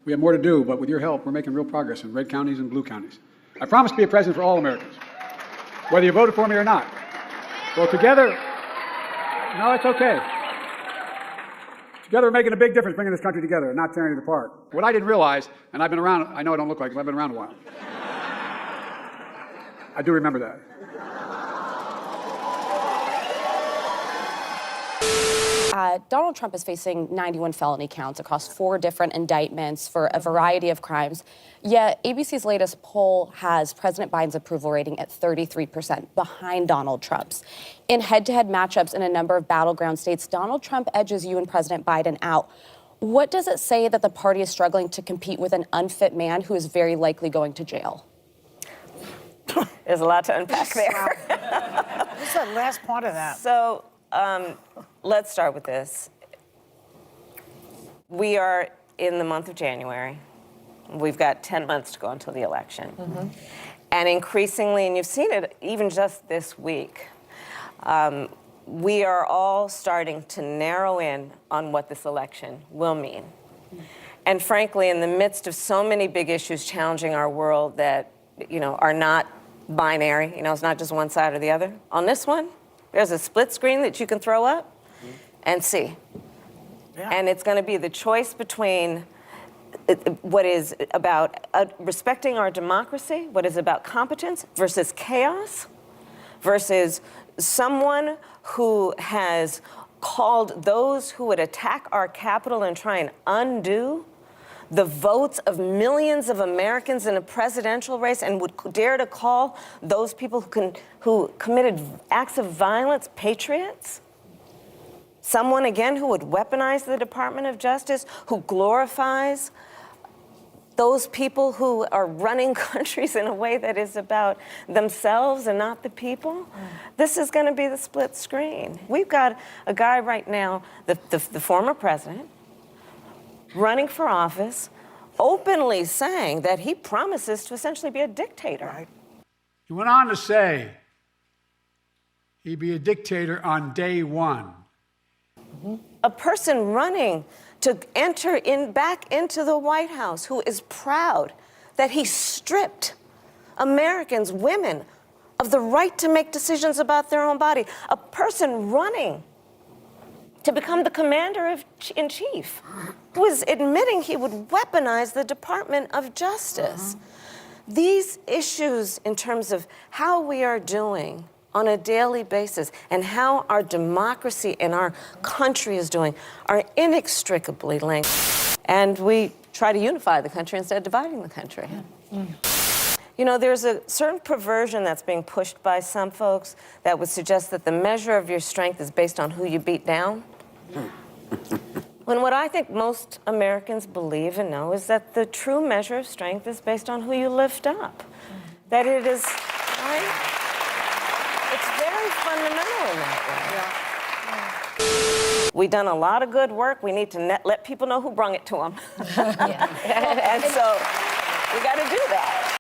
We have more to do, but with your help, we're making real progress in red counties and blue counties. I promise to be a president for all Americans, whether you voted for me or not. Well, together, no, it's okay. Together, we're making a big difference, bringing this country together and not tearing it apart. What I didn't realize, and I've been around, I know I don't look like it, but I've been around a while. I do remember that. Donald Trump is facing 91 felony counts across 4 different indictments for a variety of crimes. Yet ABC's latest poll has President Biden's approval rating at 33%, behind Donald Trump's. In head-to-head matchups in a number of battleground states, Donald Trump edges you and President Biden out. What does it say that the party is struggling to compete with an unfit man who is very likely going to jail? There's a lot to unpack there. What's that last part of that? So let's start with this. We are in the month of January. We've got 10 months to go until the election. Mm-hmm. And increasingly, and you've seen it even just this week, we are all starting to narrow in on what this election will mean. And frankly, in the midst of so many big issues challenging our world that, are not binary, it's not just one side or the other. On this one, there's a split screen that you can throw up and see. Yeah. And it's going to be the choice between what is about respecting our democracy, what is about competence, versus chaos, versus someone who has called those who would attack our Capitol and try and undo the votes of millions of Americans in a presidential race and would dare to call those people who committed acts of violence patriots. Someone, again, who would weaponize the Department of Justice, who glorifies those people who are running countries in a way that is about themselves and not the people. This is going to be the split screen. We've got a guy right now, the former president, running for office, openly saying that he promises to essentially be a dictator. Right. He went on to say he'd be a dictator on day one. Mm-hmm. A person running to enter back into the White House who is proud that he stripped Americans, women, of the right to make decisions about their own body. A person running to become the commander-in-chief, who is admitting he would weaponize the Department of Justice. These issues in terms of how we are doing on a daily basis and how our democracy and our country is doing are inextricably linked. And we try to unify the country instead of dividing the country. There's a certain perversion that's being pushed by some folks that would suggest that the measure of your strength is based on who you beat down. When what I think most Americans believe and know is that the true measure of strength is based on who you lift up. That it is, right? It's very fundamental in that way. Yeah. We've done a lot of good work. We need to let people know who brung it to them. And so we got to do that.